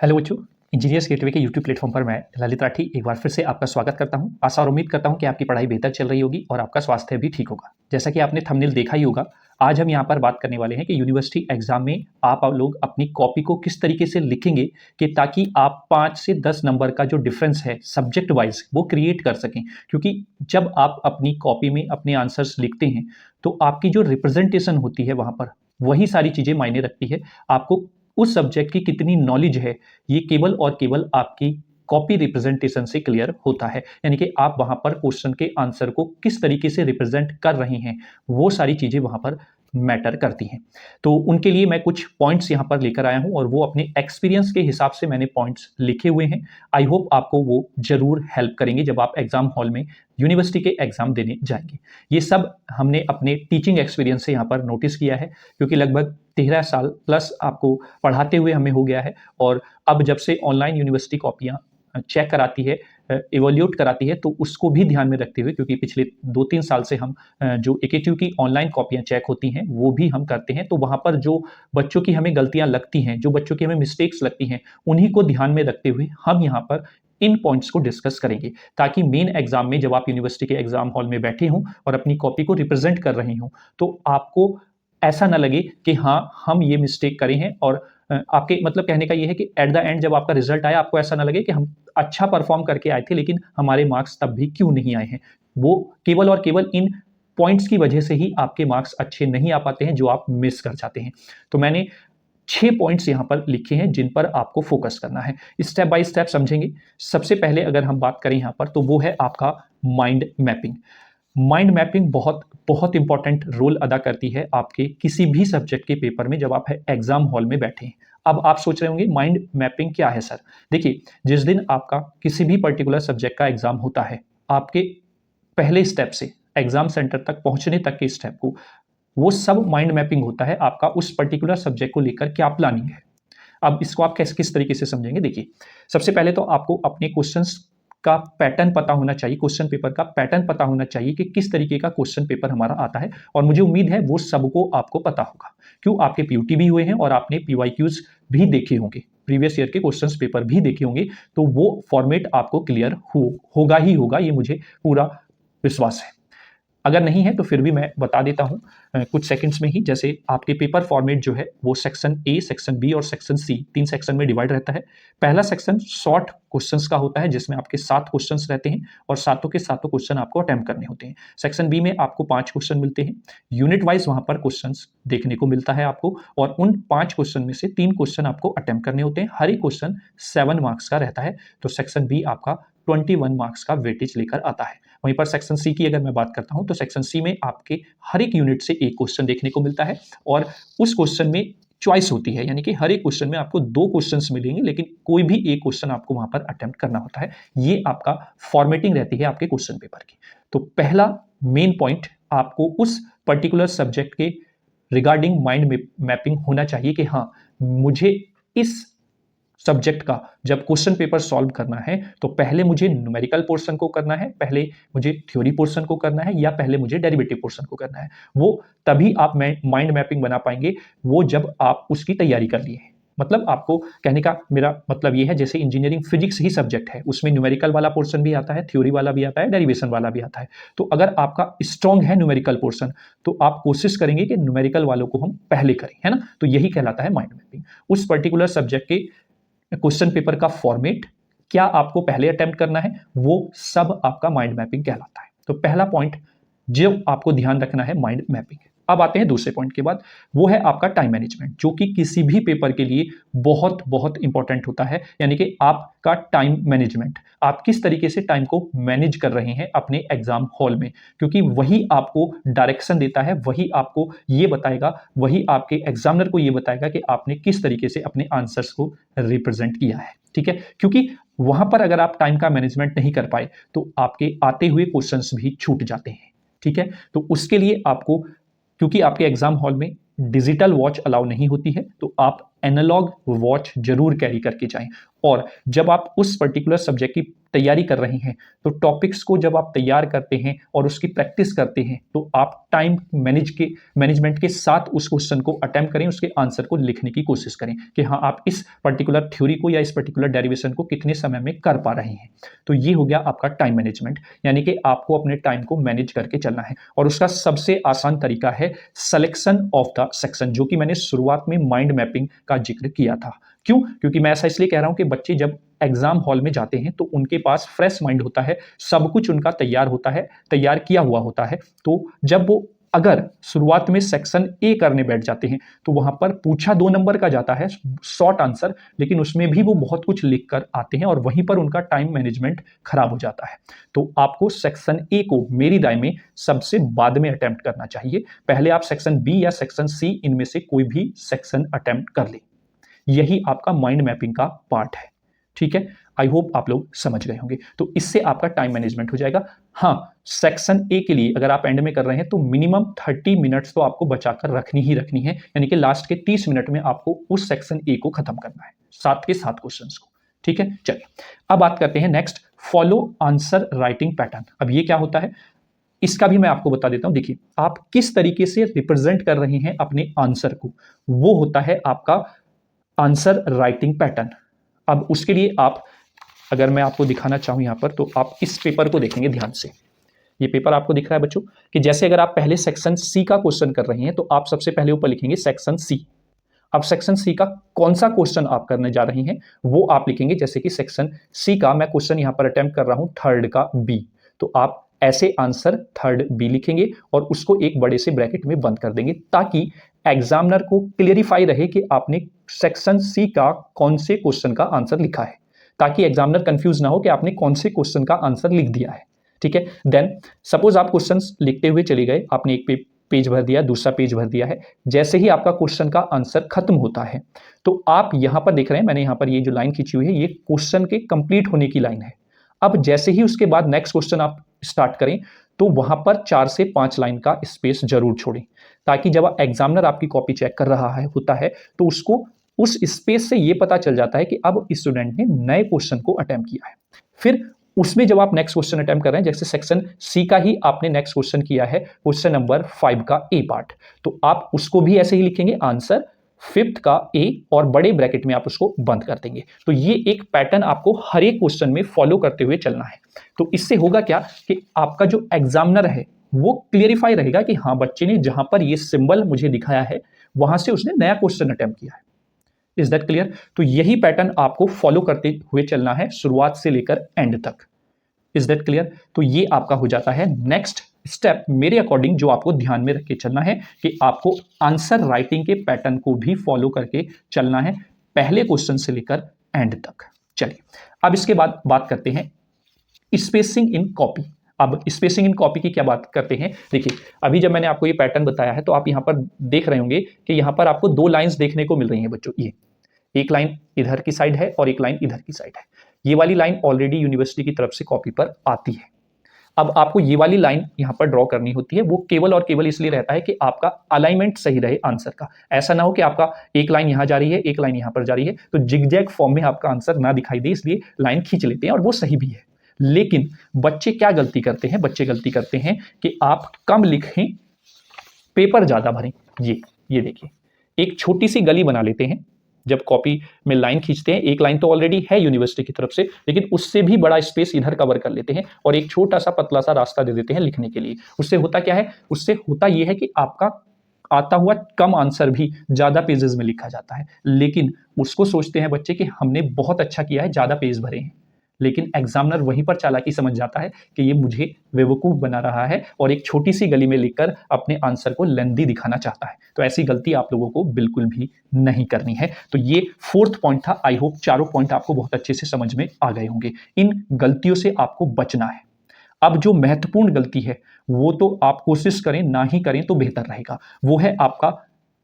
Hello बच्चों, engineers gateway के YouTube platform पर मैं ललित राठी एक बार फिर से आपका स्वागत करता हूं। आशा और उम्मीद करता हूं कि आपकी पढ़ाई बेहतर चल रही होगी और आपका स्वास्थ्य भी ठीक होगा। जैसा कि आपने थंबनेल देखा ही होगा, आज हम यहां पर बात करने वाले हैं कि यूनिवर्सिटी एग्जाम में आप लोग अपनी कॉपी को किस तरीके से लिखेंगे कि ताकि आप 5 से 10 नंबर का जो डिफरेंस है सब्जेक्ट वाइज वो क्रिएट कर सकें। क्योंकि जब आप अपनी कॉपी में अपने आंसर्स लिखते हैं तो आपकी जो रिप्रेजेंटेशन होती है वहां पर वही सारी चीजें मायने रखती है। आपको उस सब्जेक्ट की कितनी नॉलेज है ये केवल और केवल आपकी कॉपी रिप्रेजेंटेशन से क्लियर होता है। यानी कि आप वहां पर क्वेश्चन के आंसर को किस तरीके से रिप्रेजेंट कर रहे हैं वो सारी चीजें वहां पर मैटर करती हैं। तो उनके लिए मैं कुछ पॉइंट्स यहां पर लेकर आया हूं और वो अपने एक्सपीरियंस के हिसाब से मैंने पॉइंट्स लिखे हुए हैं। आई होप आपको वो जरूर हेल्प करेंगे जब आप एग्जाम हॉल में यूनिवर्सिटी के एग्जाम देने जाएंगे। ये सब हमने अपने टीचिंग एक्सपीरियंस से यहाँ पर नोटिस किया है, क्योंकि लगभग 13 साल प्लस आपको पढ़ाते हुए हमें हो गया है। और अब जब से ऑनलाइन यूनिवर्सिटी कॉपियाँ चेक कराती है, इवोल्यूट कराती है, तो उसको भी ध्यान में रखते हुए, क्योंकि पिछले 2-3 साल से हम जो एकेटीयू की ऑनलाइन कॉपियाँ चेक होती हैं वो भी हम करते हैं। तो वहाँ पर जो बच्चों की हमें गलतियाँ लगती हैं, जो बच्चों की हमें मिस्टेक्स लगती हैं, उन्हीं को ध्यान में रखते हुए हम यहाँ पर इन पॉइंट्स को डिस्कस करेंगे, ताकि मेन एग्जाम में जब आप यूनिवर्सिटी के एग्जाम हॉल में बैठे हों और अपनी कॉपी को रिप्रेजेंट कर रहे हों तो आपको ऐसा ना लगे कि हाँ हम ये मिस्टेक करें हैं। और आपके मतलब कहने का ये है कि एट द एंड जब आपका रिजल्ट आया आपको ऐसा ना लगे कि हम अच्छा परफॉर्म करके आए थे लेकिन हमारे मार्क्स तब भी क्यों नहीं आए हैं। वो केवल और केवल इन पॉइंट्स की वजह से ही आपके मार्क्स अच्छे नहीं आ पाते हैं जो आप मिस कर जाते हैं। तो मैंने 6 पॉइंट्स यहां पर लिखे हैं जिन पर आपको फोकस करना है, स्टेप बाय स्टेप समझेंगे। सबसे पहले अगर हम बात करें यहां पर तो वो है आपका माइंड मैपिंग। माइंड मैपिंग बहुत बहुत इंपॉर्टेंट रोल अदा करती है आपके किसी भी सब्जेक्ट के पेपर में जब आप एग्जाम हॉल में बैठे हैं। अब आप सोच रहे होंगे माइंड मैपिंग क्या है सर। देखिए, जिस दिन आपका किसी भी पर्टिकुलर सब्जेक्ट का एग्जाम होता है, आपके पहले स्टेप से एग्जाम सेंटर तक पहुंचने तक के स्टेप को वो सब माइंड मैपिंग होता है। आपका उस पर्टिकुलर सब्जेक्ट को लेकर क्या प्लानिंग है। अब इसको आप किस तरीके से समझेंगे, देखिए, सबसे पहले तो आपको अपने क्वेश्चंस का पैटर्न पता होना चाहिए, क्वेश्चन पेपर का पैटर्न पता होना चाहिए कि किस तरीके का क्वेश्चन पेपर हमारा आता है। और मुझे उम्मीद है वो सबको आपको पता होगा, क्यों आपके पीयूटी भी हुए हैं और आपने पीवाईक्यूज भी देखे होंगे, प्रीवियस ईयर के क्वेश्चंस पेपर भी देखे होंगे। तो वो फॉर्मेट आपको क्लियर होगा ही होगा, ये मुझे पूरा विश्वास है। अगर नहीं है तो फिर भी मैं बता देता हूं कुछ सेकंड्स में ही। जैसे आपके पेपर फॉर्मेट जो है वो सेक्शन ए, सेक्शन बी और सेक्शन सी, 3 सेक्शन में डिवाइड रहता है। पहला सेक्शन शॉर्ट क्वेश्चंस का होता है जिसमें आपके 7 क्वेश्चंस रहते हैं और सातों के सातों क्वेश्चन आपको अटेम्प्ट करने होते हैं। सेक्शन बी में आपको 5 क्वेश्चन मिलते हैं, यूनिट वाइज वहां पर क्वेश्चंस देखने को मिलता है आपको, और उन 5 क्वेश्चन में से 3 क्वेश्चन आपको अटेम्प्ट करने होते हैं। हर एक क्वेश्चन 7 मार्क्स का रहता है। तो सेक्शन बी आपका 21 मार्क्स का वेटेज लेकर आता है। वहीं पर सेक्शन सी की अगर मैं बात करता हूं तो सेक्शन सी में आपके हर एक यूनिट से एक क्वेश्चन देखने को मिलता है और उस क्वेश्चन में चॉइस होती है, यानी कि हर एक क्वेश्चन में आपको 2 क्वेश्चंस मिलेंगे लेकिन कोई भी एक क्वेश्चन आपको वहां पर अटेम्प्ट करना होता है। ये आपका फॉर्मेटिंग रहती है आपके क्वेश्चन पेपर की। तो पहला मेन पॉइंट आपको उस पर्टिकुलर सब्जेक्ट के रिगार्डिंग माइंड मैपिंग होना चाहिए कि हाँ, मुझे इस सब्जेक्ट का जब क्वेश्चन पेपर सॉल्व करना है तो पहले मुझे न्यूमेरिकल पोर्शन को करना है, पहले मुझे थ्योरी पोर्शन को करना है, या पहले मुझे डेरिवेटिव पोर्शन को करना है। वो तभी आप माइंड मैपिंग बना पाएंगे वो जब आप उसकी तैयारी कर लिए। मतलब आपको कहने का मेरा मतलब ये है, जैसे इंजीनियरिंग फिजिक्स ही सब्जेक्ट है, उसमें न्यूमेरिकल वाला पोर्शन भी आता है, थ्योरी वाला भी आता है, डेरिवेशन वाला भी आता है। तो अगर आपका स्ट्रॉन्ग है न्यूमेरिकल पोर्शन तो आप कोशिश करेंगे कि न्यूमेरिकल वालों को हम पहले करें, है ना। तो यही कहलाता है माइंड मैपिंग। उस पर्टिकुलर सब्जेक्ट के क्वेश्चन पेपर का फॉर्मेट क्या आपको पहले अटेम्प्ट करना है, वो सब आपका माइंड मैपिंग कहलाता है। तो पहला पॉइंट जो आपको ध्यान रखना है माइंड मैपिंग। अब आते हैं दूसरे पॉइंट के बाद, वो है आपका टाइम मैनेजमेंट, जो कि किसी भी पेपर के लिए बहुत बहुत इंपॉर्टेंट होता है। यानी कि आपका टाइम मैनेजमेंट, आप किस तरीके से टाइम को मैनेज कर रहे हैं अपने एग्जाम हॉल में, क्योंकि वही आपको डायरेक्शन देता है, वही आपको ये बताएगा, वही आपके एग्जामिनर को ये बताएगा कि आपने किस तरीके से अपने आंसर्स को रिप्रेजेंट किया है। ठीक है, क्योंकि वहां पर अगर आप टाइम का मैनेजमेंट नहीं कर पाए तो आपके आते हुए क्वेश्चंस भी छूट जाते हैं। ठीक है, तो उसके लिए आपको, क्योंकि आपके एग्जाम हॉल में डिजिटल वॉच अलाउ नहीं होती है, तो आप एनालॉग वॉच जरूर कैरी करके जाएं। और जब आप उस पर्टिकुलर सब्जेक्ट की तैयारी कर रहे हैं तो टॉपिक्स को जब आप तैयार करते हैं और उसकी प्रैक्टिस करते हैं तो आप टाइम मैनेजमेंट के साथ उस क्वेश्चन को अटेम्प्ट करें, उसके आंसर को लिखने की कोशिश करें कि हाँ आप इस पर्टिकुलर थ्योरी को या इस पर्टिकुलर डेरिवेशन को कितने समय में कर पा रहे हैं। तो ये हो गया आपका टाइम मैनेजमेंट, यानी कि आपको अपने टाइम को मैनेज करके चलना है। और उसका सबसे आसान तरीका है सिलेक्शन ऑफ द सेक्शन, जो कि मैंने शुरुआत में माइंड मैपिंग का जिक्र किया था। क्यों? क्योंकि मैं ऐसा इसलिए कह रहा हूं कि बच्चे जब एग्जाम हॉल में जाते हैं तो उनके पास फ्रेश माइंड होता है, सब कुछ उनका तैयार होता है, तैयार किया हुआ होता है। तो जब वो अगर शुरुआत में सेक्शन ए करने बैठ जाते हैं तो वहां पर पूछा 2 नंबर का जाता है शॉर्ट आंसर, लेकिन उसमें भी वो बहुत कुछ लिख कर आते हैं और वहीं पर उनका टाइम मैनेजमेंट खराब हो जाता है। तो आपको सेक्शन ए को मेरी राय में सबसे बाद में अटेम्प्ट करना चाहिए। पहले आप सेक्शन बी या सेक्शन सी इनमें से कोई भी सेक्शन अटेम्प्ट कर लें। यही आपका माइंड मैपिंग का पार्ट है। ठीक है, आई होप आप लोग समझ गए होंगे। तो इससे आपका टाइम मैनेजमेंट हो जाएगा। हाँ, सेक्शन ए के लिए अगर आप एंड में कर रहे हैं तो मिनिमम 30 मिनट्स तो आपको बचाकर रखनी ही रखनी है, यानी कि लास्ट के 30 मिनट में आपको उस सेक्शन ए को खत्म करना है, 7 के 7 क्वेश्चंस को। ठीक है, चलिए अब बात करते हैं next, follow answer writing pattern. अब ये क्या होता है इसका भी मैं आपको बता देता हूं। देखिए, आप किस तरीके से रिप्रेजेंट कर रहे हैं अपने आंसर को, वो होता है आपका आंसर राइटिंग पैटर्न। अब उसके लिए आप, अगर मैं आपको दिखाना चाहूं यहां पर, तो आप इस पेपर को देखेंगे ध्यान से। ये पेपर आपको दिख रहा है बच्चों कि जैसे अगर आप पहले सेक्शन सी का क्वेश्चन कर रहे हैं तो आप सबसे पहले ऊपर लिखेंगे सेक्शन सी। अब सेक्शन सी का कौन सा क्वेश्चन आप करने जा रहे हैं वो आप लिखेंगे। जैसे कि सेक्शन सी का मैं क्वेश्चन यहां पर अटेम्प्ट कर रहा हूं थर्ड का बी, तो आप ऐसे आंसर थर्ड बी लिखेंगे और उसको एक बड़े से ब्रैकेट में बंद कर देंगे, ताकि एग्जामिनर को क्लियरिफाई रहे कि आपने सेक्शन सी का कौन से क्वेश्चन का आंसर लिखा है, ताकि एग्जामिनर कंफ्यूज ना हो कि आपने कौन से क्वेश्चन का आंसर लिख दिया है। ठीक है, देन सपोज आप क्वेश्चंस लिखते हुए चले गए, आपने एक पेज भर दिया, दूसरा पेज भर दिया है। जैसे ही आपका क्वेश्चन का आंसर खत्म होता है तो आप यहां पर देख रहे हैं, मैंने यहां पर ये जो लाइन खींची हुई है ये क्वेश्चन के कंप्लीट होने की लाइन है। अब जैसे ही उसके बाद नेक्स्ट क्वेश्चन आप स्टार्ट करें तो वहां पर 4 से 5 लाइन का स्पेस जरूर छोड़ें, ताकि जब एग्जामिनर आपकी कॉपी चेक कर रहा है होता है तो उसको उस स्पेस से ये पता चल जाता है कि अब स्टूडेंट ने नए क्वेश्चन को अटेम्प्ट किया है। फिर उसमें जब आप नेक्स्ट क्वेश्चन अटेम्प्ट कर रहे हैं, जैसे सेक्शन सी का ही आपने नेक्स्ट क्वेश्चन किया है, क्वेश्चन नंबर 5 का ए पार्ट, तो आप उसको भी ऐसे ही लिखेंगे आंसर फिफ्थ का ए और बड़े ब्रैकेट में आप उसको बंद कर देंगे। तो ये एक पैटर्न आपको हर एक क्वेश्चन में फॉलो करते हुए चलना है। तो इससे होगा क्या कि आपका जो एग्जामिनर है वो क्लियरिफाई रहेगा कि हाँ बच्चे ने जहां पर ये सिंबल मुझे दिखाया है वहां से उसने नया क्वेश्चन अटेम्प्ट किया है। Is that clear? तो यही पैटर्न आपको फॉलो करते हुए चलना है शुरुआत से लेकर एंड तक। Is that clear? तो ये आपका हो जाता है नेक्स्ट स्टेप मेरे अकॉर्डिंग, जो आपको ध्यान में रख के चलना है कि आपको आंसर राइटिंग के पैटर्न को भी फॉलो करके चलना है पहले क्वेश्चन से लेकर एंड तक। चलिए अब इसके बाद बात करते हैं स्पेसिंग इन कॉपी। अब स्पेसिंग इन कॉपी की क्या बात करते हैं? देखिए, अभी जब मैंने आपको ये पैटर्न बताया है तो आप यहां पर देख रहे होंगे कि यहां पर आपको 2 लाइंस देखने को मिल रही हैं बच्चों। ये एक लाइन इधर की साइड है और एक लाइन इधर की साइड है। ये वाली लाइन ऑलरेडी यूनिवर्सिटी की तरफ से कॉपी पर आती है। अब आपको ये वाली लाइन यहां पर ड्रॉ करनी होती है, वो केवल और केवल इसलिए रहता है कि आपका अलाइनमेंट सही रहे आंसर का। ऐसा ना हो कि आपका एक लाइन यहां जा रही है, एक लाइन यहां पर जा रही है, तो जिगजैग फॉर्म में आपका आंसर ना दिखाई दे, इसलिए लाइन खींच लेते हैं और वो सही भी है। लेकिन बच्चे क्या गलती करते हैं? बच्चे गलती करते हैं कि आप कम लिखें, पेपर ज्यादा भरें। ये देखिए, एक छोटी सी गली बना लेते हैं। जब कॉपी में लाइन खींचते हैं, एक लाइन तो ऑलरेडी है यूनिवर्सिटी की तरफ से, लेकिन उससे भी बड़ा स्पेस इधर कवर कर लेते हैं और एक छोटा सा पतला सा रास्ता दे देते हैं लिखने के लिए। उससे होता क्या है? उससे होता यह है कि आपका आता हुआ कम आंसर भी ज्यादा पेजेस में लिखा जाता है, लेकिन उसको सोचते हैं बच्चे कि हमने बहुत अच्छा किया है, ज्यादा पेज भरे हैं। लेकिन एग्जामिनर वहीं पर चालाकी समझ जाता है कि ये मुझे बेवकूफ बना रहा है और एक छोटी सी गली में लिखकर अपने आंसर को लेंदी दिखाना चाहता है। तो ऐसी गलती आप लोगों को बिल्कुल भी नहीं करनी है। तो ये 4th पॉइंट था। आई होप चारों पॉइंट आपको बहुत अच्छे से समझ में आ गए होंगे। इन गलतियों से आपको बचना है। अब जो महत्वपूर्ण गलती है वो तो आप कोशिश करें ना ही करें तो बेहतर रहेगा। वो है आपका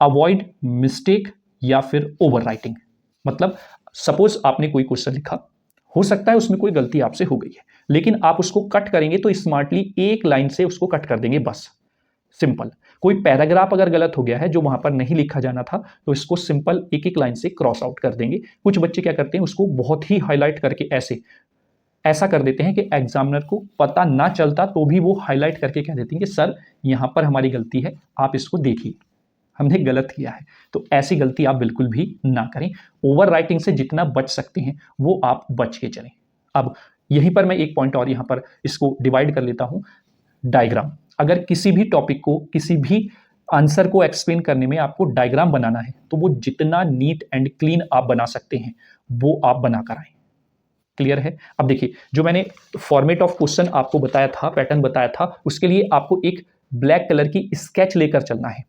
अवॉइड मिस्टेक या फिर ओवर राइटिंग। मतलब सपोज आपने कोई क्वेश्चन लिखा, हो सकता है उसमें कोई गलती आपसे हो गई है, लेकिन आप उसको कट करेंगे तो स्मार्टली एक लाइन से उसको कट कर देंगे बस। सिंपल। कोई पैराग्राफ अगर गलत हो गया है जो वहां पर नहीं लिखा जाना था, तो इसको सिंपल एक एक लाइन से क्रॉस आउट कर देंगे। कुछ बच्चे क्या करते हैं, उसको बहुत ही हाईलाइट करके ऐसा कर देते हैं कि एग्जामिनर को पता ना चलता तो भी वो हाईलाइट करके कह देते हैं कि सर यहां पर हमारी गलती है, आप इसको देखिए, हमने गलत किया है। तो ऐसी गलती आप बिल्कुल भी ना करें। ओवर राइटिंग से जितना बच सकते हैं वो आप बच के चलें। अब यहीं पर मैं एक पॉइंट और यहां पर इसको डिवाइड कर लेता हूं। डायग्राम, अगर किसी भी टॉपिक को, किसी भी आंसर को एक्सप्लेन करने में आपको डायग्राम बनाना है, तो वो जितना नीट एंड क्लीन आप बना सकते हैं वो आप बनाकर आए। क्लियर है? अब देखिए, जो मैंने फॉर्मेट ऑफ क्वेश्चन आपको बताया था, पैटर्न बताया था, उसके लिए आपको एक ब्लैक कलर की स्केच लेकर चलना है।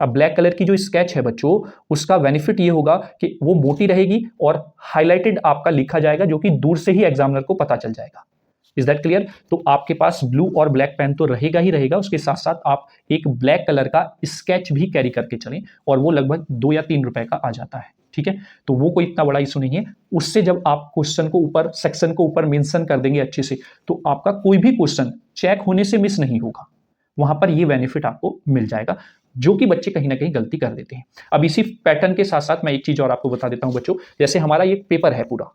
अब ब्लैक कलर की जो स्केच है बच्चों, उसका बेनिफिट ये होगा कि वो मोटी रहेगी और हाईलाइटेड आपका लिखा जाएगा, जो कि दूर से ही एग्जामिनर को पता चल जाएगा। Is that clear? तो आपके पास ब्लू और ब्लैक पेन तो रहेगा ही रहेगा, उसके साथ साथ आप एक ब्लैक कलर का स्केच भी कैरी करके चलें, और वो लगभग 2 या 3 रुपए का आ जाता है। ठीक है, तो वो कोई इतना बड़ा इशू नहीं है। उससे जब आप क्वेश्चन को ऊपर, सेक्शन को ऊपर मेंशन कर देंगे अच्छे से, तो आपका कोई भी क्वेश्चन चेक होने से मिस नहीं होगा। वहां पर ये बेनिफिट आपको मिल जाएगा, जो कि बच्चे कहीं ना कहीं गलती कर देते हैं। अब इसी पैटर्न के साथ साथ मैं एक चीज और आपको बता देता हूं बच्चों। जैसे हमारा ये पेपर है पूरा,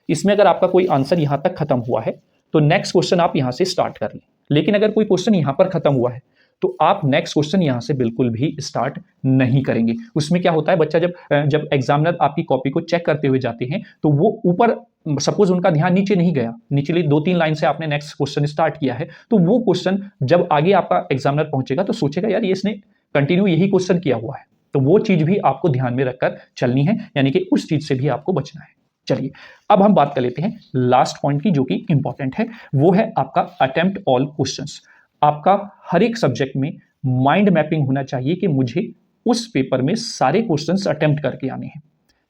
इसमें अगर आपका कोई आंसर यहां तक खत्म हुआ है, तो नेक्स्ट क्वेश्चन आप यहां से स्टार्ट कर लें। लेकिन अगर कोई क्वेश्चन यहां पर खत्म हुआ है, तो आप नेक्स्ट क्वेश्चन यहां से बिल्कुल भी स्टार्ट नहीं करेंगे। उसमें क्या होता है, बच्चा जब एग्जामिनर आपकी कॉपी को चेक करते हुए जाते हैं, तो वो ऊपर, सपोज उनका ध्यान नीचे नहीं गया, निचली 2-3 लाइन से आपने नेक्स्ट क्वेश्चन स्टार्ट किया है, तो वो क्वेश्चन जब आगे आपका एग्जामिनर पहुंचेगा तो सोचेगा यार ये इसने कंटिन्यू यही क्वेश्चन किया हुआ है। तो वो चीज भी आपको ध्यान में रखकर चलनी है, यानी कि उस चीज से भी आपको बचना है। चलिए, अब हम बात कर लेते हैं लास्ट पॉइंट की, जो कि इंपॉर्टेंट है। वो है आपका अटेम्प्ट ऑल क्वेश्चंस। आपका हर एक सब्जेक्ट में माइंड मैपिंग होना चाहिए कि मुझे उस पेपर में सारे क्वेश्चंस अटेम्प्ट करके आने हैं,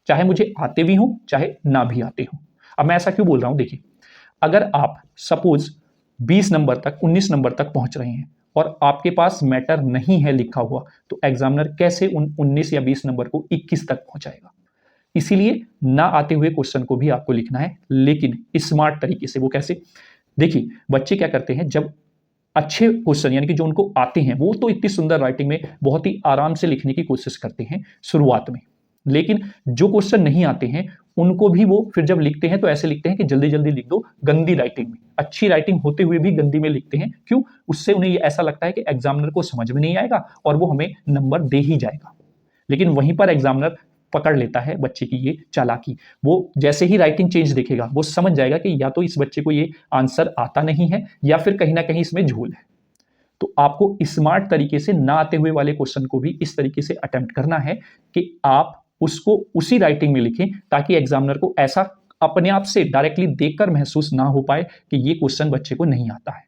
चाहे मुझे आते भी हों चाहे ना भी आते हों। अब मैं ऐसा क्यों बोल रहा हूं, देखिए, अगर आप सपोज 20 नंबर तक, 19 नंबर तक पहुंच रहे हैं और आपके पास मैटर नहीं है लिखा हुआ, तो एग्जामिनर कैसे उन 19 या 20 नंबर को 21 तक पहुंचाएगा? इसीलिए ना आते हुए क्वेश्चन को भी आपको लिखना है, लेकिन स्मार्ट तरीके से। वो कैसे? देखिए, बच्चे क्या करते हैं, जब अच्छे क्वेश्चन यानी कि जो उनको आते हैं, वो तो इतनी सुंदर राइटिंग में बहुत ही आराम से लिखने की कोशिश करते हैं शुरुआत में, लेकिन जो क्वेश्चन नहीं आते हैं उनको भी वो फिर जब लिखते हैं तो ऐसे लिखते हैं कि जल्दी जल्दी लिख दो, गंदी राइटिंग में। अच्छी राइटिंग होते हुए भी गंदी में लिखते हैं। क्यों? उससे उन्हें ये ऐसा लगता है कि एग्जामिनर को समझ में नहीं आएगा और वो हमें नंबर दे ही जाएगा। लेकिन वहीं पर एग्जामिनर पकड़ लेता है बच्चे की ये चालाकी। वो जैसे ही राइटिंग चेंज देखेगा, वो समझ जाएगा कि या तो इस बच्चे को ये आंसर आता नहीं है या फिर कहीं ना कहीं इसमें झोल है। तो आपको स्मार्ट तरीके से ना आते हुए वाले क्वेश्चन को भी इस तरीके से अटेम्प्ट करना है कि आप उसको उसी राइटिंग में लिखें, ताकि एग्जामिनर को ऐसा अपने आप से डायरेक्टली देखकर महसूस ना हो पाए कि ये क्वेश्चन बच्चे को नहीं आता है।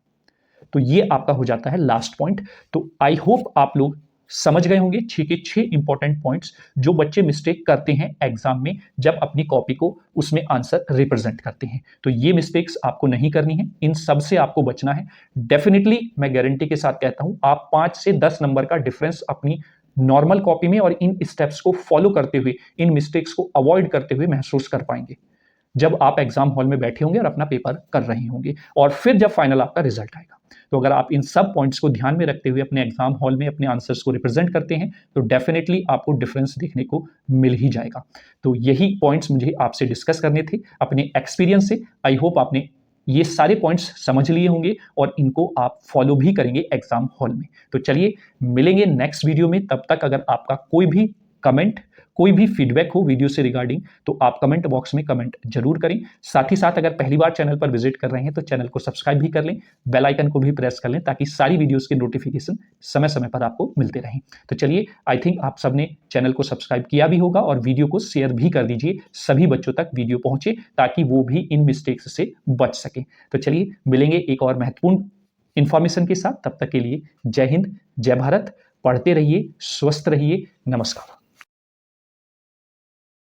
तो ये आपका हो जाता है लास्ट पॉइंट। तो आई होप आप लोग समझ गए होंगे 6 के 6 इंपॉर्टेंट पॉइंट्स जो बच्चे मिस्टेक करते हैं एग्जाम में, जब अपनी कॉपी को उसमें आंसर रिप्रेजेंट करते हैं। तो ये मिस्टेक्स आपको नहीं करनी है, इन सब से आपको बचना है। डेफिनेटली मैं गारंटी के साथ कहता हूं, आप 5 से 10 नंबर का डिफरेंस अपनी नॉर्मल कॉपी में और इन स्टेप्स को फॉलो करते हुए, इन मिस्टेक्स को अवॉइड करते हुए महसूस कर पाएंगे, जब आप एग्जाम हॉल में बैठे होंगे और अपना पेपर कर रहे होंगे, और फिर जब फाइनल आपका रिजल्ट आएगा। तो अगर आप इन सब पॉइंट्स को ध्यान में रखते हुए अपने एग्जाम हॉल में अपने आंसर्स को रिप्रेजेंट करते हैं, तो डेफिनेटली आपको डिफरेंस देखने को मिल ही जाएगा। तो यही पॉइंट्स मुझे आपसे डिस्कस करने थे अपने एक्सपीरियंस से। आई होप आपने ये सारे पॉइंट्स समझ लिए होंगे और इनको आप फॉलो भी करेंगे एग्जाम हॉल में। तो चलिए, मिलेंगे नेक्स्ट वीडियो में। तब तक अगर आपका कोई भी कमेंट, कोई भी फीडबैक हो वीडियो से रिगार्डिंग, तो आप कमेंट बॉक्स में कमेंट जरूर करें। साथ ही साथ अगर पहली बार चैनल पर विजिट कर रहे हैं तो चैनल को सब्सक्राइब भी कर लें, बेल आइकन को भी प्रेस कर लें, ताकि सारी वीडियोस के नोटिफिकेशन समय समय पर आपको मिलते रहें। तो चलिए, आई थिंक आप सबने चैनल को सब्सक्राइब किया भी होगा और वीडियो को शेयर भी कर दीजिए, सभी बच्चों तक वीडियो पहुंचे, ताकि वो भी इन मिस्टेक्स से बच सके। तो चलिए, मिलेंगे एक और महत्वपूर्ण इंफॉर्मेशन के साथ। तब तक के लिए जय हिंद, जय भारत। पढ़ते रहिए, स्वस्थ रहिए। नमस्कार।